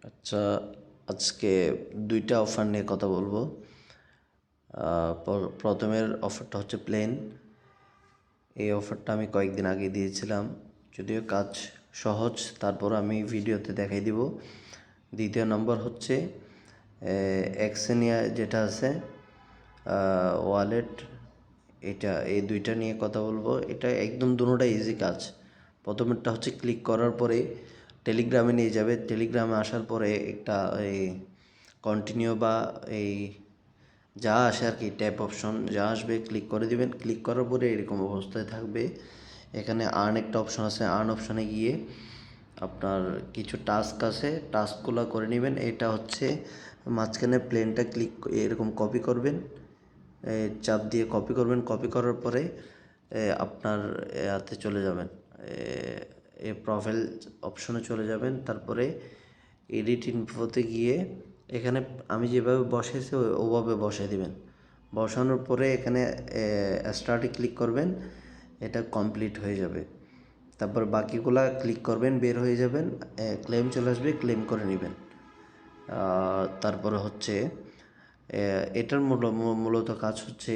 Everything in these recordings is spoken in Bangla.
আচ্ছা, আজকে ২টা অফার নিয়ে কথা বলবো। প্রথমের অফারটা হচ্ছে প্লেন। এই অফারটা আমি কয়েকদিন আগে দিয়েছিলাম, যদিও কাজ সহজ, তারপর আমি ভিডিওতে দেখাই দিব। দ্বিতীয় নম্বর হচ্ছে এক্সেনিয়া যেটা আছে ওয়ালেট, এই দুইটা নিয়ে কথা বলবো। এটা একদম দুটোটা ইজি কাজ। প্রথমেরটা হচ্ছে ক্লিক করার পরে টেলিগ্রামে নিয়ে যাবে। টেলিগ্রামে আসার পরে একটা এই কন্টিনিউ বা এই যা আসে আর কি, ট্যাপ অপশন যা আসবে ক্লিক করে দিবেন। ক্লিক করার পরে এরকম অবস্থায় থাকবে। এখানে আর্ন একটা অপশন আছে, আর্ন অপশনে গিয়ে আপনার কিছু টাস্ক আছে, টাস্কগুলো করে নেবেন। এটা হচ্ছে মাঝখানে প্লেনটা ক্লিক এরকম কপি করবেন, চাপ দিয়ে কপি করবেন। কপি করার পরে আপনার হাতে চলে যাবেন, এই প্রোফাইল অপশনে চলে যাবেন। তারপরে এডিট ইনফোতে গিয়ে এখানে আমি যেভাবে বসাইছি ওভাবে বসাই দিবেন। বসানোর পরে এখানে স্টার্টে ক্লিক করবেন, এটা কমপ্লিট হয়ে যাবে। তারপর বাকিগুলা ক্লিক করবেন, বের হয়ে যাবেন, ক্লেম চলে আসবে, ক্লেম করে নেবেন। তারপরে হচ্ছে এটার মূলত কাজ হচ্ছে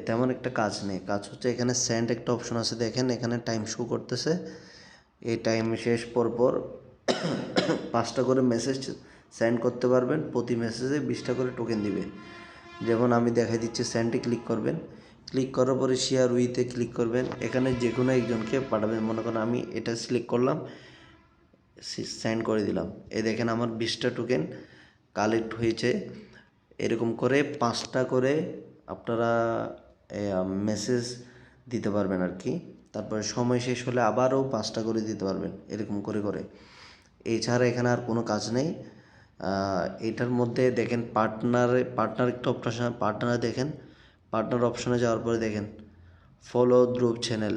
তেমন একটা কাজ নেই। কাজ হচ্ছে এখানে সেন্ড একটা অপশন আছে, দেখেন এখানে টাইম শো করতেছে। এই টাইম শেষ পর 5টা করে মেসেজ সেন্ড করতে পারবেন। প্রতি মেসেজে 20টা করে টোকেন দিবে। যেমন আমি দেখাই দিচ্ছি, সেন্ডে ক্লিক করবেন। ক্লিক করার পরে শেয়ার উইথে ক্লিক করবেন। এখানে যে কোনো একজনকে পাঠাবেন। মনে করেন আমি এটা সিলেক্ট করলাম, সেন্ড করে দিলাম। এই দেখেন আমার 20টা টোকেন কালেক্ট হয়েছে। এরকম করে 5টা করে আপনারা মেসেজ দিতে পারবেন আর কি। তারপরে সময় শেষ হলে আবারও 5টা করে দিতে পারবেন, এরকম করে করে। এছাড়া এখানে আর কোনো কাজ নেই। এটার মধ্যে দেখেন পার্টনার একটা অপশন, পার্টনারে দেখেন, পার্টনার অপশনে যাওয়ার পরে দেখেন ফলো ধ্রুব চ্যানেল।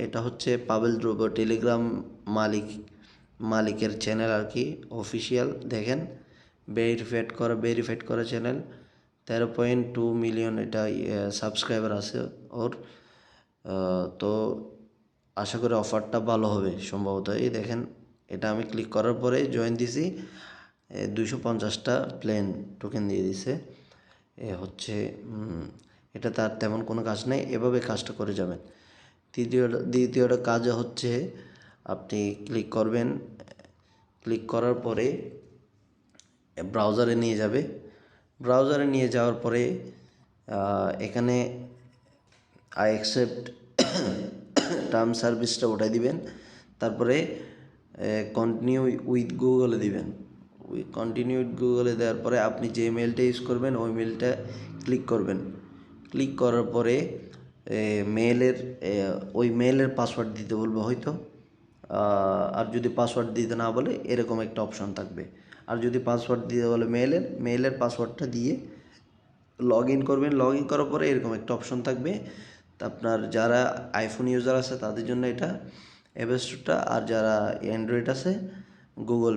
এটা হচ্ছে পাবেল ধ্রুব, টেলিগ্রাম মালিকের চ্যানেল আর কি, অফিসিয়াল। দেখেন ভেরিফাইড করা চ্যানেল, 13.2 মিলিয়ন এটা সাবস্ক্রাইবার আছে ওর। তো আশা করি অফারটা ভালো হবে সম্ভবত। এই দেখেন, এটা আমি ক্লিক করার পরে জয়েন দিছি, 250টা প্লেন টোকেন দিয়ে দিছে। হচ্ছে এটা তার তেমন কোনো কাজ নেই, এভাবে কাজটা করে যাবেন। দ্বিতীয়টা কাজ হচ্ছে আপনি ক্লিক করবেন, ক্লিক করার পরে ব্রাউজারে নিয়ে যাবে। ব্রাউজারে নিয়ে যাওয়ার পরে এখানে আই অ্যাকসেপ্ট টার্ম সার্ভিসটা ওঠাই দিবেন। তারপরে কন্টিনিউ উইথ গুগলে দিবেন। কন্টিনিউ উইথ গুগলে দেওয়ার পরে আপনি যে মেলটা ইউজ করবেন ওই মেলটা ক্লিক করবেন। ক্লিক করার পরে মেলের ওই মেলের পাসওয়ার্ড দিতে বলবে হয়তো। আর যদি পাসওয়ার্ড দিতে না বলে এরকম একটা অপশন থাকবে। আর যদি পাসওয়ার্ড দিতে বলে মেলের পাসওয়ার্ডটা দিয়ে লগ ইন করবেন। লগ ইন করার পরে এরকম একটা অপশন থাকবে। তা আপনার যারা আইফোন ইউজার আছে তাদের জন্য এটা অ্যাপ স্টোরটা, আর যারা অ্যান্ড্রয়েড আছে গুগল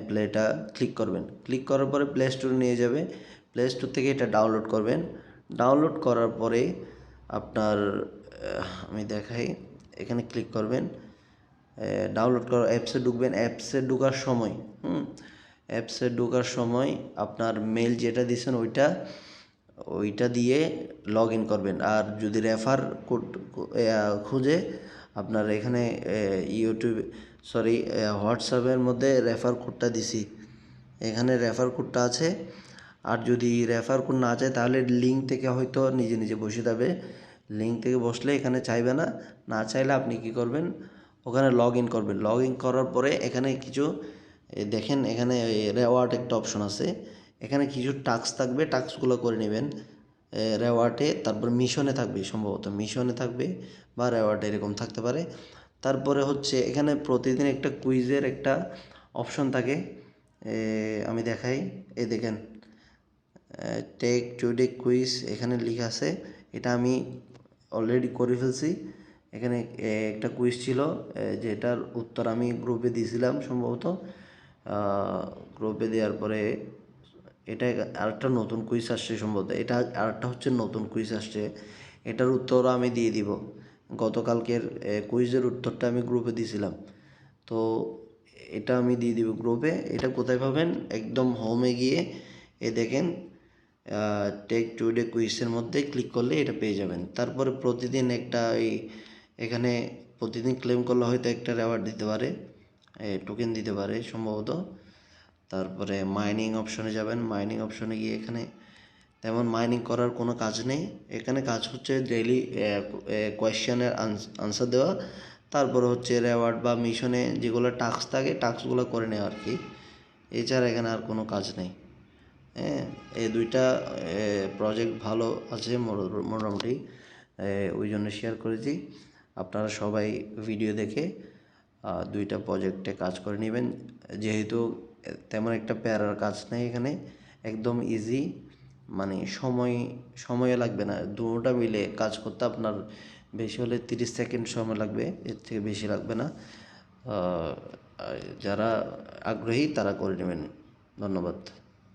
প্লেটা ক্লিক করবেন। ক্লিক করার পরে প্লে স্টোরে নিয়ে যাবে। প্লে স্টোর থেকে এটা ডাউনলোড করবেন। ডাউনলোড করার পরে আপনার আমি দেখাই, এখানে ক্লিক করবেন, ডাউনলোড করা অ্যাপসে ঢুকবেন। অ্যাপসে ঢোকার সময় অ্যাপসে ঢোকার সময় আপনার মেল যেটা দিয়েছেন ওইটা দিয়ে লগ ইন করবেন। আর যদি রেফার কোড খুঁজে, আপনার এখানে হোয়াটসঅ্যাপের মধ্যে রেফার কোডটা দিছি, এখানে রেফার কোডটা আছে। আর যদি রেফার কোড না চায় তাহলে লিঙ্ক থেকে হয়তো নিজে নিজে বসে যাবে। লিঙ্ক থেকে বসলে এখানে চাইবে না। না চাইলে আপনি কি করবেন, ওখানে লগ ইন করবেন। লগ ইন করার পরে এখানে কিছু দেখেন, এখানে রেওয়ার্ড একটা অপশন আছে। এখানে কিছু টাস্ক থাকবে, টাস্কগুলো করে নেবেন রেওয়ার্ডে। তারপর মিশনে থাকবে, সম্ভবত মিশনে থাকবে বা রেওয়ার্ডে, এরকম থাকতে পারে। তারপরে হচ্ছে এখানে প্রতিদিন একটা কুইজের একটা অপশন থাকে। আমি দেখাই, এই দেখেন টেক টুডে কুইজ এখানে লেখা আছে। এটা আমি অলরেডি করে ফেলছি। এখানে একটা কুইজ ছিল, যেটার উত্তর আমি গ্রুপে দিয়েছিলাম সম্ভবত। গ্রুপে দেওয়ার পরে এটা আরেকটা নতুন কুইজ আসছে সম্ভবত। এটা আরেকটা হচ্ছে নতুন কুইজ আসছে, এটার উত্তরও আমি দিয়ে দিব। গতকালকের কুইজের উত্তরটা আমি গ্রুপে দিয়েছিলাম। তো এটা আমি দিয়ে দিব গ্রুপে। এটা কোথায় পাবেন? একদম হোমে গিয়ে দেখেন টেক টুডে কুইজের মধ্যে ক্লিক করলে এটা পেয়ে যাবেন। তারপরে প্রতিদিন একটা এখানে প্রতিদিন ক্লেম করলে হয়তো একটা রেওয়ার্ড দিতে পারে, টোকেন দিতে পারে সম্ভবত। তারপরে মাইনিং অপশনে যাবেন। মাইনিং অপশনে গিয়ে এখানে তেমন মাইনিং করার কোনো কাজ নেই। এখানে কাজ হচ্ছে ডেইলি কোয়েশ্চেনের আনসার দেওয়া, তারপরে হচ্ছে রেওয়ার্ড বা মিশনে যেগুলো টাস্ক থাকে টাস্কগুলো করে নেওয়া আর কি। এছাড়া এখানে আর কোনো কাজ নেই। হ্যাঁ, এই দুইটা প্রজেক্ট ভালো আছে মোটামুটি, ওই জন্য শেয়ার করেছি। আপনারা সবাই ভিডিও দেখে দুইটা প্রজেক্টে কাজ করে নেবেন। যেহেতু তেমন একটা প্যারার কাজ নেই এখানে, একদম ইজি, মানে সময়ও লাগবে না। দুটোটা মিলে কাজ করতে আপনার বেশি হলে 30 সেকেন্ড সময় লাগবে, এর থেকে বেশি লাগবে না। যারা আগ্রহী তারা করে নেবেন। ধন্যবাদ।